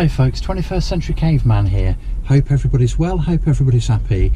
Hello folks, 21st Century Caveman here. Hope everybody's well, hope everybody's happy.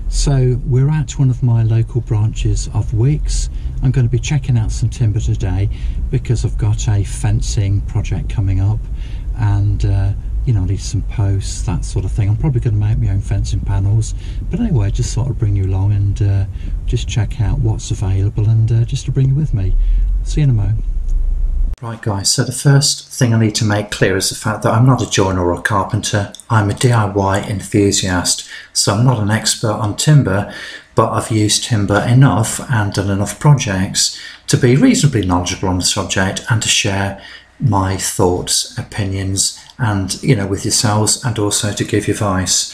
So we're at one of my local branches of Wickes. I'm going to be checking out some timber today because I've got a fencing project coming up and you know, I need some posts, that sort of thing. I'm probably going to make my own fencing panels, but anyway, just thought I'd bring you along and just check out what's available and just to bring you with me. See you in a moment. Right guys, so the first thing I need to make clear is the fact that I'm not a joiner or a carpenter. I'm a DIY enthusiast, so I'm not an expert on timber, but I've used timber enough and done enough projects to be reasonably knowledgeable on the subject and to share my thoughts, opinions, and you know, with yourselves, and also to give you advice.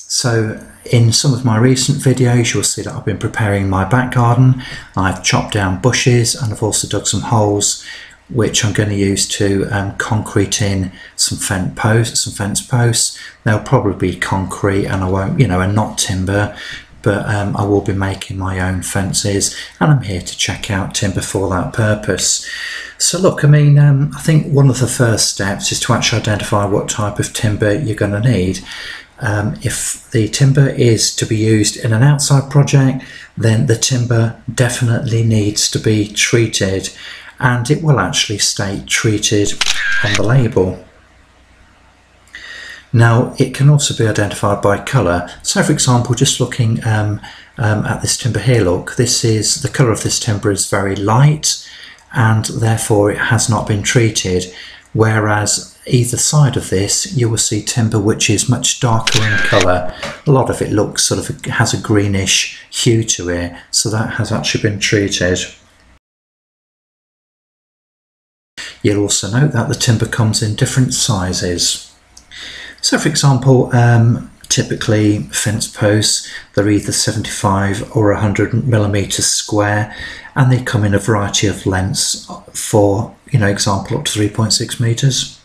So in some of my recent videos you'll see that I've been preparing my back garden. I've chopped down bushes and I've also dug some holes which I'm going to use to concrete in some fence posts. They'll probably be concrete and I won't, you know, and not timber, but I will be making my own fences and I'm here to check out timber for that purpose. So look, I mean, I think one of the first steps is to actually identify what type of timber you're going to need. If the timber is to be used in an outside project, then the timber definitely needs to be treated, and it will actually state treated on the label. Now it can also be identified by colour. So for example, just looking at this timber here, look, this is the colour of this timber is very light and therefore it has not been treated, whereas either side of this you will see timber which is much darker in colour. A lot of it looks sort of has a greenish hue to it, so that has actually been treated. You'll also note that the timber comes in different sizes. So for example, typically fence posts, they're either 75 or 100mm square, and they come in a variety of lengths for, you know, example up to 3.6 meters.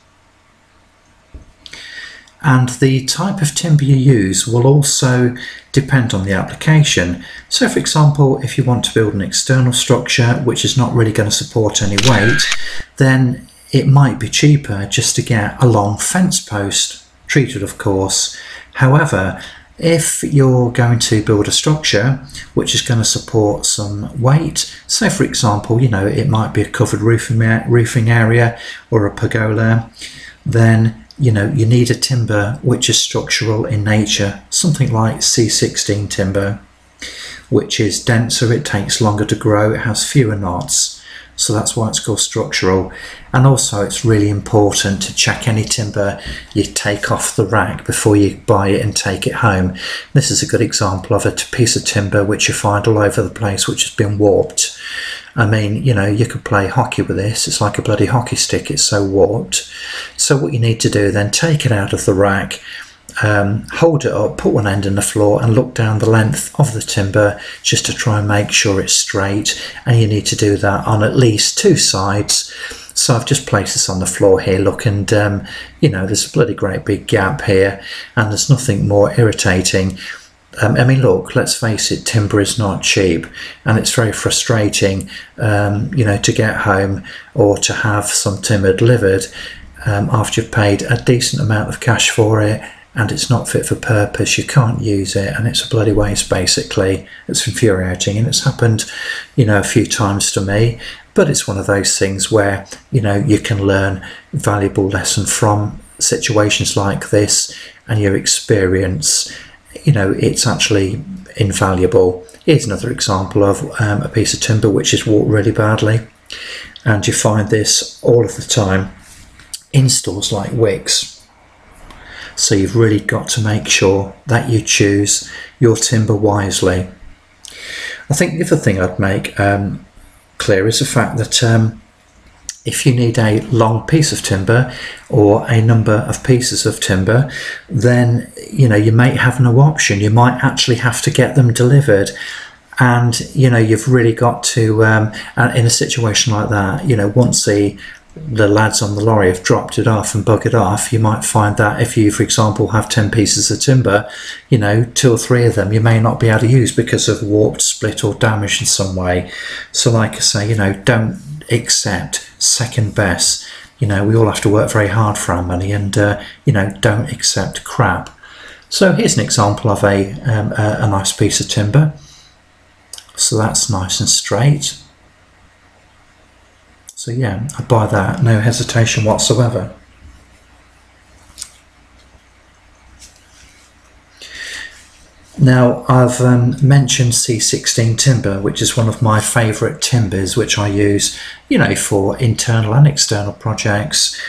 And the type of timber you use will also depend on the application. So for example, if you want to build an external structure which is not really going to support any weight, then it might be cheaper just to get a long fence post, treated of course. However, if you're going to build a structure which is going to support some weight, so for example, you know, it might be a covered roofing area or a pergola, then you know, you need a timber which is structural in nature, something like C16 timber, which is denser, it takes longer to grow, it has fewer knots, so that's why it's called structural. And also it's really important to check any timber you take off the rack before you buy it and take it home. This is a good example of a piece of timber which you find all over the place which has been warped. I mean, you know, you could play hockey with this, it's like a bloody hockey stick, it's so warped. So what you need to do then, take it out of the rack, hold it up, put one end in the floor and look down the length of the timber just to try and make sure it's straight, and you need to do that on at least two sides. So I've just placed this on the floor here, look, and you know, there's a bloody great big gap here and there's nothing more irritating. I mean, look, let's face it, timber is not cheap, and it's very frustrating, you know, to get home or to have some timber delivered after you've paid a decent amount of cash for it and it's not fit for purpose, you can't use it, and it's a bloody waste basically. It's infuriating, and it's happened, you know, a few times to me, but it's one of those things where, you know, you can learn valuable lesson from situations like this, and your experience, you know, it's actually invaluable. Here's another example of a piece of timber which is warped really badly, and you find this all of the time in stores like Wickes. So you've really got to make sure that you choose your timber wisely. I think the other thing I'd make clear is the fact that if you need a long piece of timber or a number of pieces of timber, then you know, you may have no option. You might actually have to get them delivered, and you know, you've really got to in a situation like that, you know, once the lads on the lorry have dropped it off and buggered off, you might find that if you, for example, have 10 pieces of timber, you know, 2 or 3 of them you may not be able to use because of warped, split or damaged in some way. So like I say, you know, don't accept second best. You know, we all have to work very hard for our money, and you know, don't accept crap. So here's an example of a nice piece of timber. So that's nice and straight. So yeah, I'd buy that, no hesitation whatsoever. Now, I've mentioned C16 timber, which is one of my favourite timbers, which I use, you know, for internal and external projects.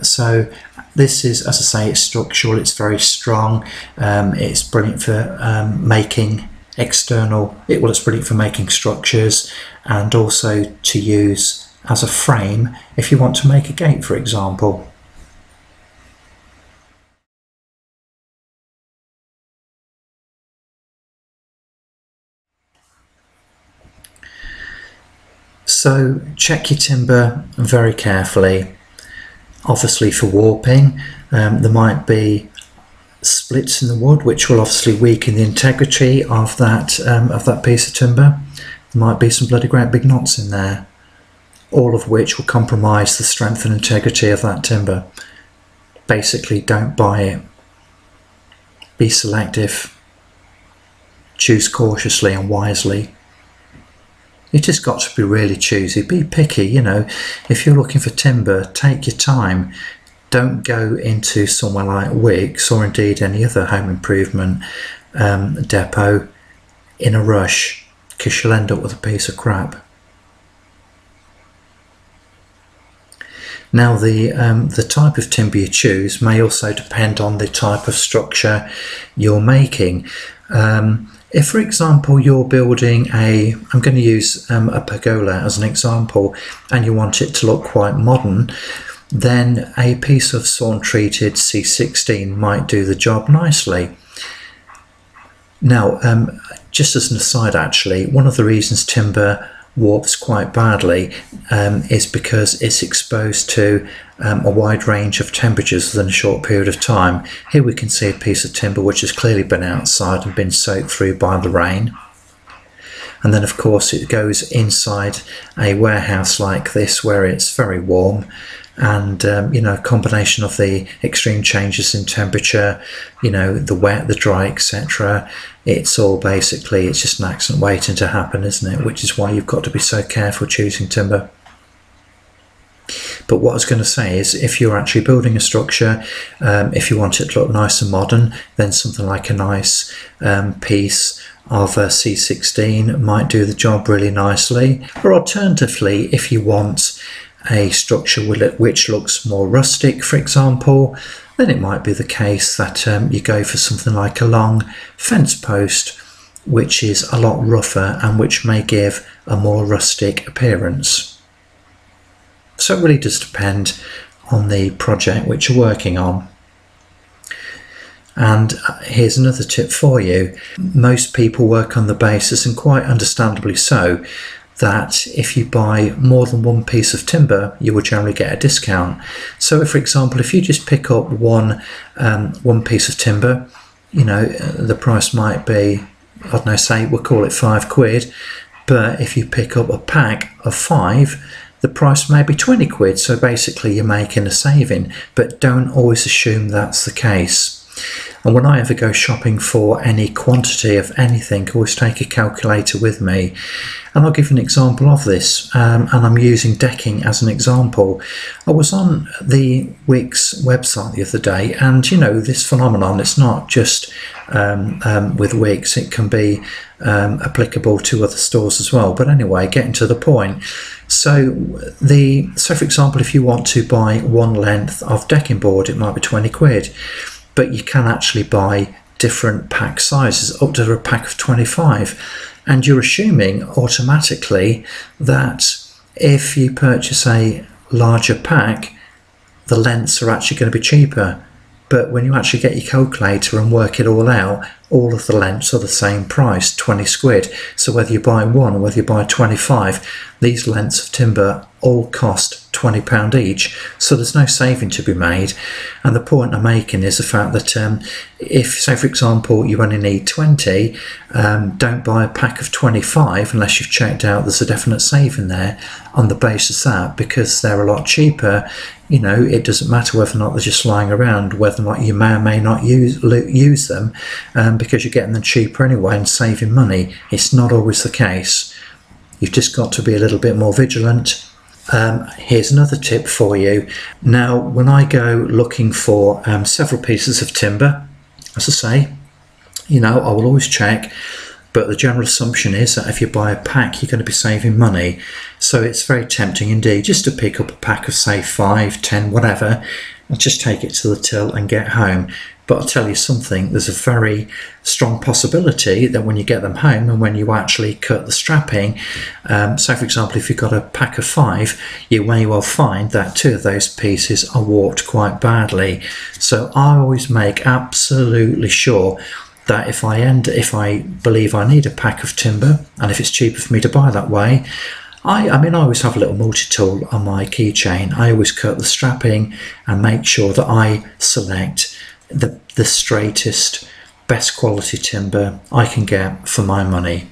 So this is, as I say, it's structural, it's very strong, it's brilliant for making external, it's brilliant for making structures, and also to use as a frame if you want to make a gate, for example. So check your timber very carefully. Obviously, for warping, there might be splits in the wood which will obviously weaken the integrity of that piece of timber. There might be some bloody great big knots in there, all of which will compromise the strength and integrity of that timber. Basically, don't buy it. Be selective. Choose cautiously and wisely. You just got to be really choosy, be picky, you know. If you're looking for timber, take your time. Don't go into somewhere like Wickes or indeed any other home improvement depot in a rush, because you'll end up with a piece of crap. Now the type of timber you choose may also depend on the type of structure you're making. If, for example, you're building I'm going to use a pergola as an example, and you want it to look quite modern, then a piece of sawn treated C16 might do the job nicely. Now, just as an aside actually, one of the reasons timber warps quite badly is because it's exposed to a wide range of temperatures within a short period of time. Here we can see a piece of timber which has clearly been outside and been soaked through by the rain. And then of course it goes inside a warehouse like this where it's very warm, and you know, a combination of the extreme changes in temperature, you know, the wet, the dry, etc. It's all basically, it's just an accident waiting to happen, isn't it? Which is why you've got to be so careful choosing timber. But what I was going to say is, if you're actually building a structure, if you want it to look nice and modern, then something like a nice piece of C16 might do the job really nicely. Or alternatively, if you want a structure which looks more rustic, for example, then it might be the case that you go for something like a long fence post, which is a lot rougher and which may give a more rustic appearance. So it really does depend on the project which you're working on. And here's another tip for you. Most people work on the basis, and quite understandably so, that if you buy more than one piece of timber, you will generally get a discount. So if, for example, if you just pick up one piece of timber, you know, the price might be, I don't know, say we'll call it £5, but if you pick up a pack of 5, the price may be 20 quid. So basically you're making a saving, but don't always assume that's the case. And when I ever go shopping for any quantity of anything, I always take a calculator with me. And I'll give you an example of this, and I'm using decking as an example. I was on the Wickes website the other day, and you know, this phenomenon, it's not just with Wickes, it can be applicable to other stores as well. But anyway, getting to the point. So for example, if you want to buy one length of decking board, it might be 20 quid. But you can actually buy different pack sizes, up to a pack of 25. And you're assuming automatically that if you purchase a larger pack, the lengths are actually going to be cheaper. but when you actually get your calculator and work it all out, all of the lengths are the same price, 20 quid. So whether you buy one or whether you buy 25, these lengths of timber all cost £20 each, so there's no saving to be made. And the point I'm making is the fact that if, say for example, you only need 20, don't buy a pack of 25 unless you've checked out there's a definite saving there on the basis that, because they're a lot cheaper, you know, it doesn't matter whether or not they're just lying around, whether or not you may or may not use them, because you're getting them cheaper anyway and saving money. It's not always the case. You've just got to be a little bit more vigilant. Here's another tip for you. Now, when I go looking for several pieces of timber, as I say, you know, I will always check, but the general assumption is that if you buy a pack, you're going to be saving money. So it's very tempting indeed just to pick up a pack of, say, 5, 10, whatever, and just take it to the till and get home. But I'll tell you something, there's a very strong possibility that when you get them home and when you actually cut the strapping, so for example, if you've got a pack of 5, you may well find that 2 of those pieces are warped quite badly. So I always make absolutely sure that if I believe I need a pack of timber, and if it's cheaper for me to buy that way, I mean, I always have a little multi-tool on my keychain. I always cut the strapping and make sure that I select the straightest, best quality timber I can get for my money.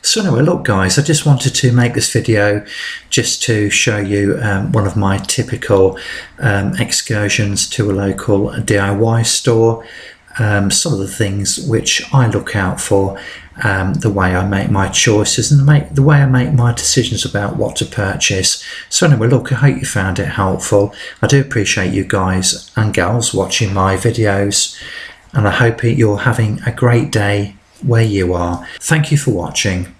So anyway, look guys, I just wanted to make this video just to show you one of my typical excursions to a local DIY store. Some of the things which I look out for, the way I make my choices and the way I make my decisions about what to purchase. So anyway, look, I hope you found it helpful. I do appreciate you guys and gals watching my videos, and I hope you're having a great day where you are. Thank you for watching.